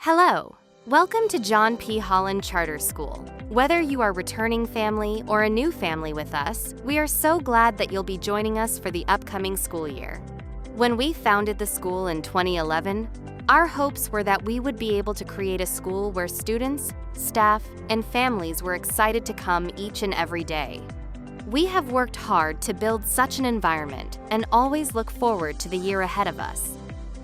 Hello! Welcome to John P. Holland Charter School. Whether you are a returning family or a new family with us, we are so glad that you'll be joining us for the upcoming school year. When we founded the school in 2011, our hopes were that we would be able to create a school where students, staff, and families were excited to come each and every day. We have worked hard to build such an environment and always look forward to the year ahead of us.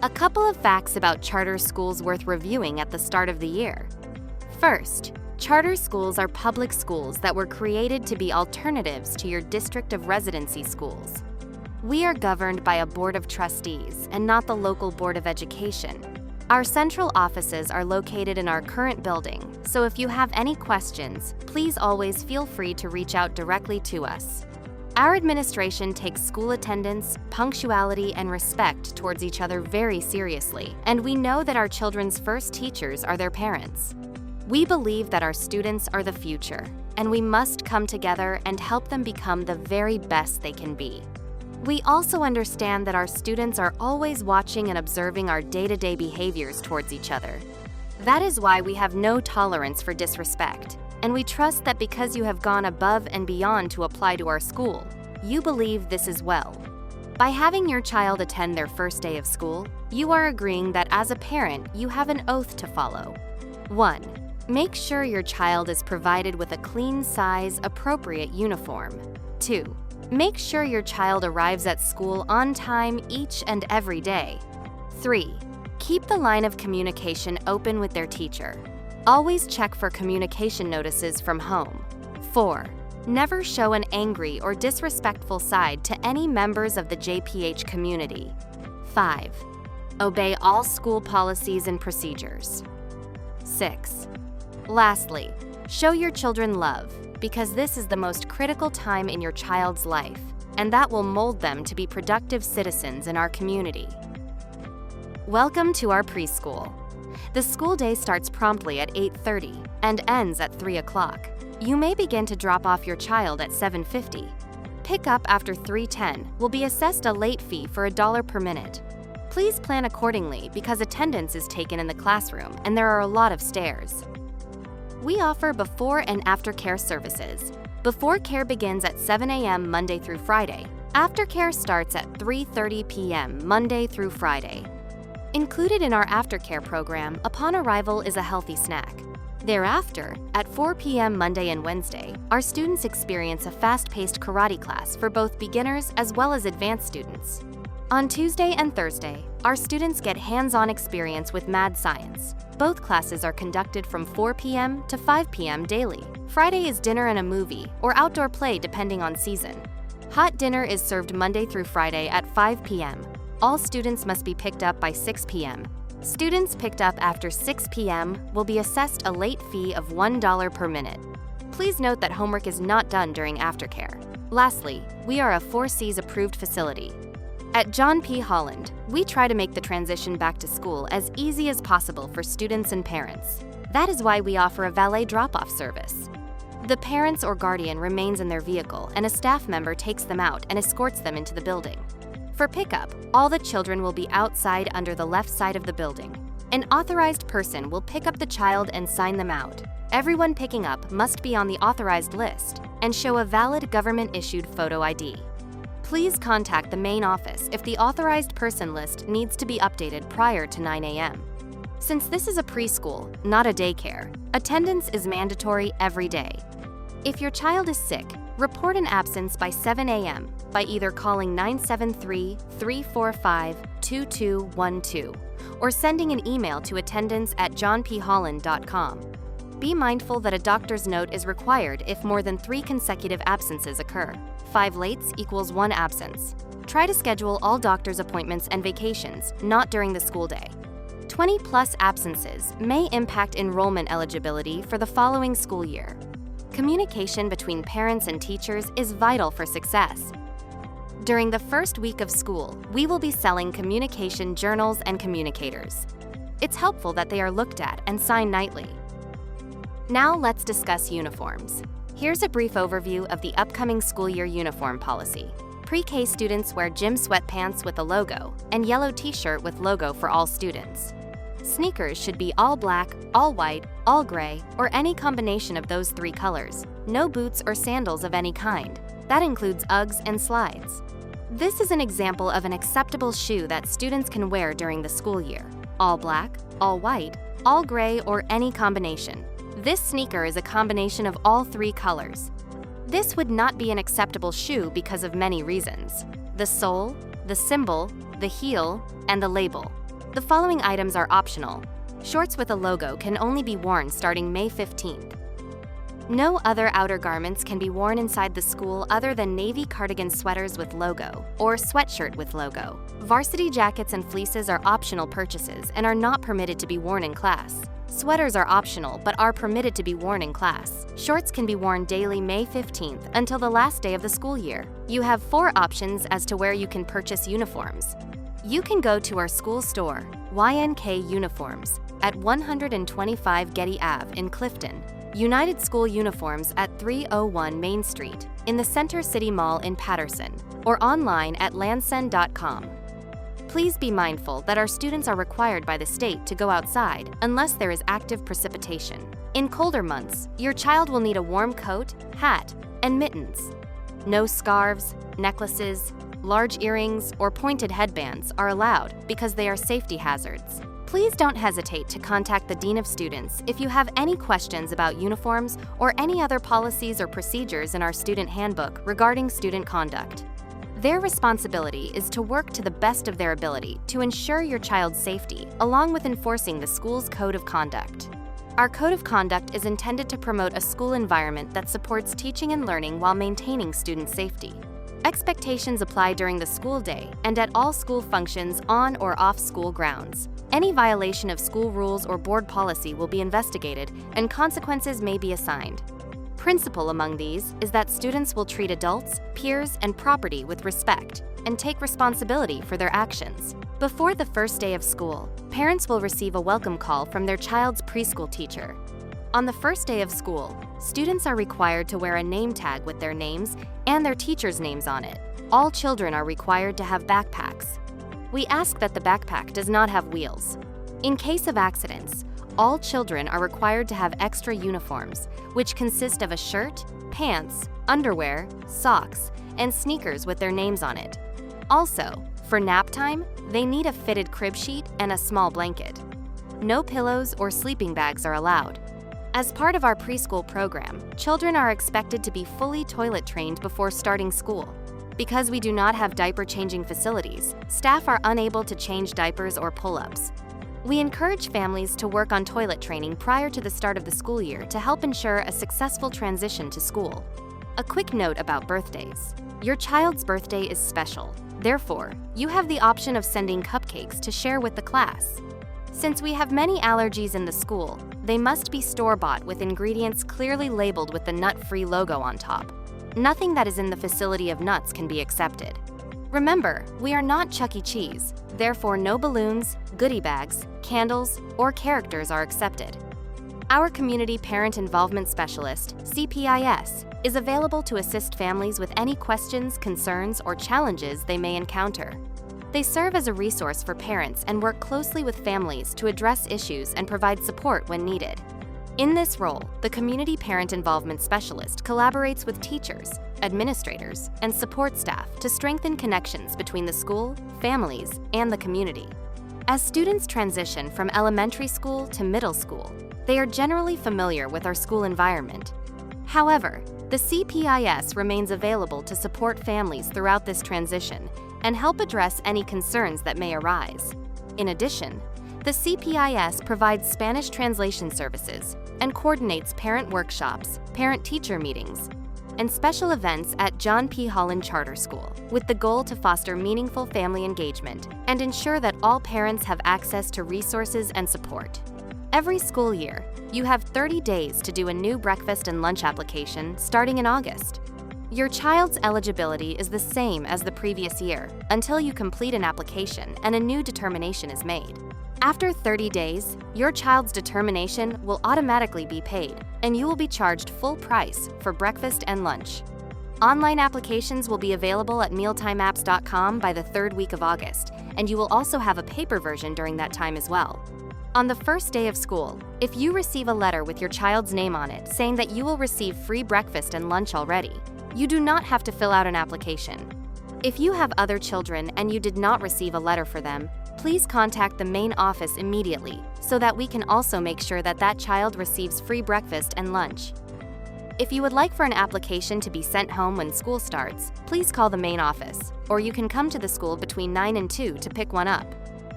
A couple of facts about charter schools worth reviewing at the start of the year. First, charter schools are public schools that were created to be alternatives to your district of residency schools. We are governed by a board of trustees and not the local board of education. Our central offices are located in our current building, so if you have any questions, please always feel free to reach out directly to us. Our administration takes school attendance, punctuality, and respect towards each other very seriously, and we know that our children's first teachers are their parents. We believe that our students are the future, and we must come together and help them become the very best they can be. We also understand that our students are always watching and observing our day-to-day behaviors towards each other. That is why we have no tolerance for disrespect. And we trust that because you have gone above and beyond to apply to our school, you believe this as well. By having your child attend their first day of school, you are agreeing that as a parent, you have an oath to follow. 1. Make sure your child is provided with a clean size, appropriate uniform. 2. Make sure your child arrives at school on time each and every day. 3. Keep the line of communication open with their teacher. Always check for communication notices from home. 4. Never show an angry or disrespectful side to any members of the JPH community. 5. Obey all school policies and procedures. 6. Lastly, show your children love, because this is the most critical time in your child's life, and that will mold them to be productive citizens in our community. Welcome to our preschool. The school day starts promptly at 8:30 and ends at 3 o'clock. You may begin to drop off your child at 7:50. Pick up after 3:10 will be assessed a late fee for $1 per minute. Please plan accordingly because attendance is taken in the classroom and there are a lot of stairs. We offer before and after care services. Before care begins at 7 a.m. Monday through Friday. Aftercare starts at 3:30 p.m. Monday through Friday. Included in our aftercare program, upon arrival is a healthy snack. Thereafter, at 4 p.m. Monday and Wednesday, our students experience a fast-paced karate class for both beginners as well as advanced students. On Tuesday and Thursday, our students get hands-on experience with math science. Both classes are conducted from 4 p.m. to 5 p.m. daily. Friday is dinner and a movie, or outdoor play depending on season. Hot dinner is served Monday through Friday at 5 p.m. All students must be picked up by 6 p.m. Students picked up after 6 p.m. will be assessed a late fee of $1 per minute. Please note that homework is not done during aftercare. Lastly, we are a 4Cs approved facility. At John P. Holland, we try to make the transition back to school as easy as possible for students and parents. That is why we offer a valet drop-off service. The parents or guardian remains in their vehicle and a staff member takes them out and escorts them into the building. For pickup, all the children will be outside under the left side of the building. An authorized person will pick up the child and sign them out. Everyone picking up must be on the authorized list and show a valid government-issued photo ID. Please contact the main office if the authorized person list needs to be updated prior to 9 a.m. Since this is a preschool, not a daycare, attendance is mandatory every day. If your child is sick, report an absence by 7 a.m. by either calling 973-345-2212 or sending an email to attendance@johnpholland.com. Be mindful that a doctor's note is required if more than 3 consecutive absences occur. 5 lates equals 1 absence. Try to schedule all doctor's appointments and vacations, not during the school day. 20+ absences may impact enrollment eligibility for the following school year. Communication between parents and teachers is vital for success. During the first week of school, we will be selling communication journals and communicators. It's helpful that they are looked at and signed nightly. Now let's discuss uniforms. Here's a brief overview of the upcoming school year uniform policy. Pre-K students wear gym sweatpants with a logo and yellow t-shirt with logo for all students. Sneakers should be all black, all white, all gray, or any combination of those 3 colors. No boots or sandals of any kind. That includes Uggs and slides. This is an example of an acceptable shoe that students can wear during the school year. All black, all white, all gray, or any combination. This sneaker is a combination of all 3 colors. This would not be an acceptable shoe because of many reasons: the sole, the symbol, the heel, and the label. The following items are optional. Shorts with a logo can only be worn starting May 15th. No other outer garments can be worn inside the school other than navy cardigan sweaters with logo or sweatshirt with logo. Varsity jackets and fleeces are optional purchases and are not permitted to be worn in class. Sweaters are optional but are permitted to be worn in class. Shorts can be worn daily May 15th until the last day of the school year. You have 4 options as to where you can purchase uniforms. You can go to our school store, YNK Uniforms, at 125 Getty Ave in Clifton, United School Uniforms at 301 Main Street, in the Center City Mall in Patterson, or online at lansen.com. Please be mindful that our students are required by the state to go outside unless there is active precipitation. In colder months, your child will need a warm coat, hat, and mittens. No scarves, necklaces, large earrings, or pointed headbands are allowed because they are safety hazards. Please don't hesitate to contact the Dean of Students if you have any questions about uniforms or any other policies or procedures in our student handbook regarding student conduct. Their responsibility is to work to the best of their ability to ensure your child's safety, along with enforcing the school's code of conduct. Our code of conduct is intended to promote a school environment that supports teaching and learning while maintaining student safety. Expectations apply during the school day and at all school functions on or off school grounds. Any violation of school rules or board policy will be investigated and consequences may be assigned. Principal among these is that students will treat adults, peers, and property with respect and take responsibility for their actions. Before the first day of school, parents will receive a welcome call from their child's preschool teacher. On the first day of school, students are required to wear a name tag with their names and their teachers' names on it. All children are required to have backpacks. We ask that the backpack does not have wheels. In case of accidents, all children are required to have extra uniforms, which consist of a shirt, pants, underwear, socks, and sneakers with their names on it. Also, for nap time, they need a fitted crib sheet and a small blanket. No pillows or sleeping bags are allowed. As part of our preschool program, children are expected to be fully toilet trained before starting school. Because we do not have diaper changing facilities, staff are unable to change diapers or pull-ups. We encourage families to work on toilet training prior to the start of the school year to help ensure a successful transition to school. A quick note about birthdays. Your child's birthday is special. Therefore, you have the option of sending cupcakes to share with the class. Since we have many allergies in the school, they must be store-bought with ingredients clearly labeled with the nut-free logo on top. Nothing that is in the vicinity of nuts can be accepted. Remember, we are not Chuck E. Cheese, therefore no balloons, goodie bags, candles, or characters are accepted. Our Community Parent Involvement Specialist, CPIS, is available to assist families with any questions, concerns, or challenges they may encounter. They serve as a resource for parents and work closely with families to address issues and provide support when needed. In this role, the Community Parent Involvement Specialist collaborates with teachers, administrators, and support staff to strengthen connections between the school, families, and the community. As students transition from elementary school to middle school, they are generally familiar with our school environment. However, the CPIS remains available to support families throughout this transition and help address any concerns that may arise. In addition, the CPIS provides Spanish translation services and coordinates parent workshops, parent-teacher meetings, and special events at John P. Holland Charter School, with the goal to foster meaningful family engagement and ensure that all parents have access to resources and support. Every school year, you have 30 days to do a new breakfast and lunch application starting in August. Your child's eligibility is the same as the previous year until you complete an application and a new determination is made. After 30 days, your child's determination will automatically be paid, and you will be charged full price for breakfast and lunch. Online applications will be available at mealtimeapps.com by the 3rd week of August, and you will also have a paper version during that time as well. On the first day of school, if you receive a letter with your child's name on it saying that you will receive free breakfast and lunch already, you do not have to fill out an application. If you have other children and you did not receive a letter for them, please contact the main office immediately so that we can also make sure that that child receives free breakfast and lunch. If you would like for an application to be sent home when school starts, please call the main office, or you can come to the school between 9 and 2 to pick one up.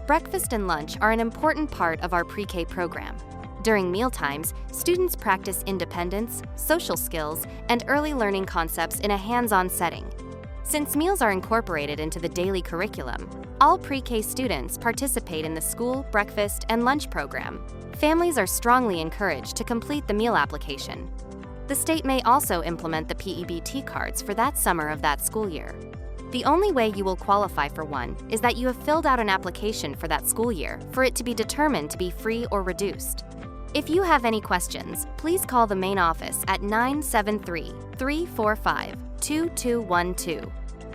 Breakfast and lunch are an important part of our pre-K program. During mealtimes, students practice independence, social skills, and early learning concepts in a hands-on setting. Since meals are incorporated into the daily curriculum, all pre-K students participate in the school, breakfast, and lunch program. Families are strongly encouraged to complete the meal application. The state may also implement the PEBT cards for that summer of that school year. The only way you will qualify for one is that you have filled out an application for that school year for it to be determined to be free or reduced. If you have any questions, please call the main office at 973-345-2212.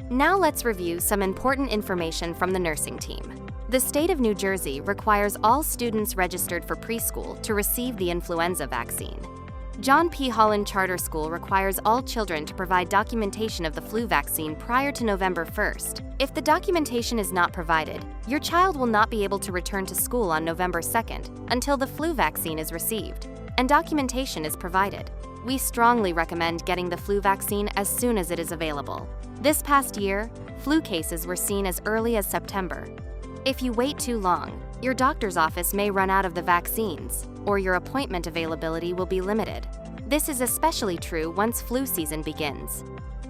Now let's review some important information from the nursing team. The state of New Jersey requires all students registered for preschool to receive the influenza vaccine. John P. Holland Charter School requires all children to provide documentation of the flu vaccine prior to November 1st. If the documentation is not provided, your child will not be able to return to school on November 2nd until the flu vaccine is received and documentation is provided. We strongly recommend getting the flu vaccine as soon as it is available. This past year, flu cases were seen as early as September. If you wait too long, your doctor's office may run out of the vaccines, or your appointment availability will be limited. This is especially true once flu season begins.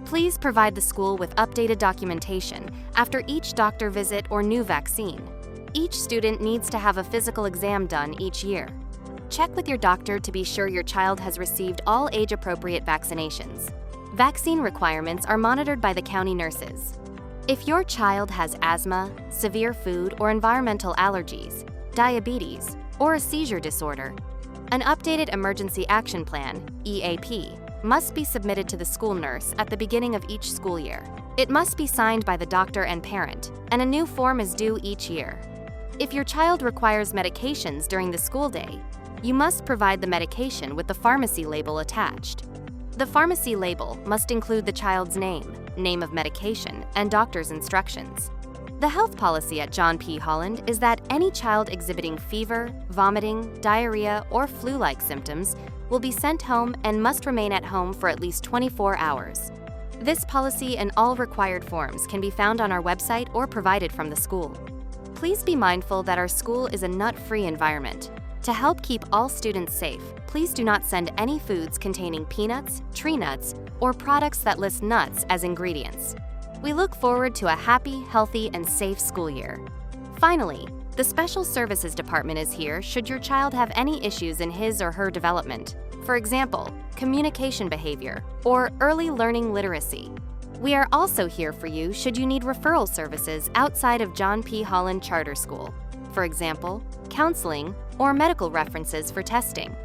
Please provide the school with updated documentation after each doctor visit or new vaccine. Each student needs to have a physical exam done each year. Check with your doctor to be sure your child has received all age-appropriate vaccinations. Vaccine requirements are monitored by the county nurses. If your child has asthma, severe food or environmental allergies, diabetes, or a seizure disorder, an updated Emergency Action Plan, EAP, must be submitted to the school nurse at the beginning of each school year. It must be signed by the doctor and parent, and a new form is due each year. If your child requires medications during the school day, you must provide the medication with the pharmacy label attached. The pharmacy label must include the child's name of medication, and doctor's instructions. The health policy at John P. Holland is that any child exhibiting fever, vomiting, diarrhea, or flu-like symptoms will be sent home and must remain at home for at least 24 hours. This policy and all required forms can be found on our website or provided from the school. Please be mindful that our school is a nut-free environment. To help keep all students safe, please do not send any foods containing peanuts, tree nuts, or products that list nuts as ingredients. We look forward to a happy, healthy, and safe school year. Finally, the Special Services Department is here should your child have any issues in his or her development. For example, communication behavior or early learning literacy. We are also here for you should you need referral services outside of John P. Holland Charter School. For example, counseling or medical references for testing.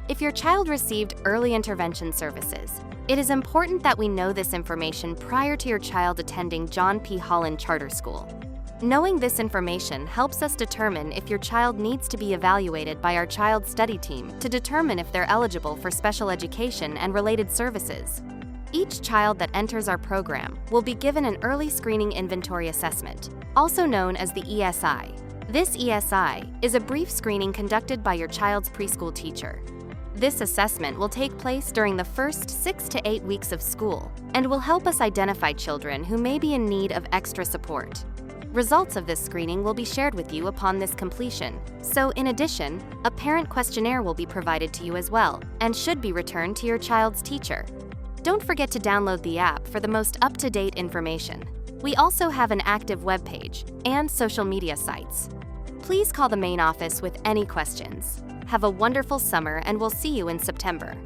If your child received early intervention services, it is important that we know this information prior to your child attending John P. Holland Charter School. Knowing this information helps us determine if your child needs to be evaluated by our child study team to determine if they're eligible for special education and related services. Each child that enters our program will be given an early screening inventory assessment, also known as the ESI. This ESI is a brief screening conducted by your child's preschool teacher. This assessment will take place during the first 6 to 8 weeks of school and will help us identify children who may be in need of extra support. Results of this screening will be shared with you upon this completion. So, in addition, a parent questionnaire will be provided to you as well and should be returned to your child's teacher. Don't forget to download the app for the most up-to-date information. We also have an active webpage and social media sites. Please call the main office with any questions. Have a wonderful summer, and we'll see you in September.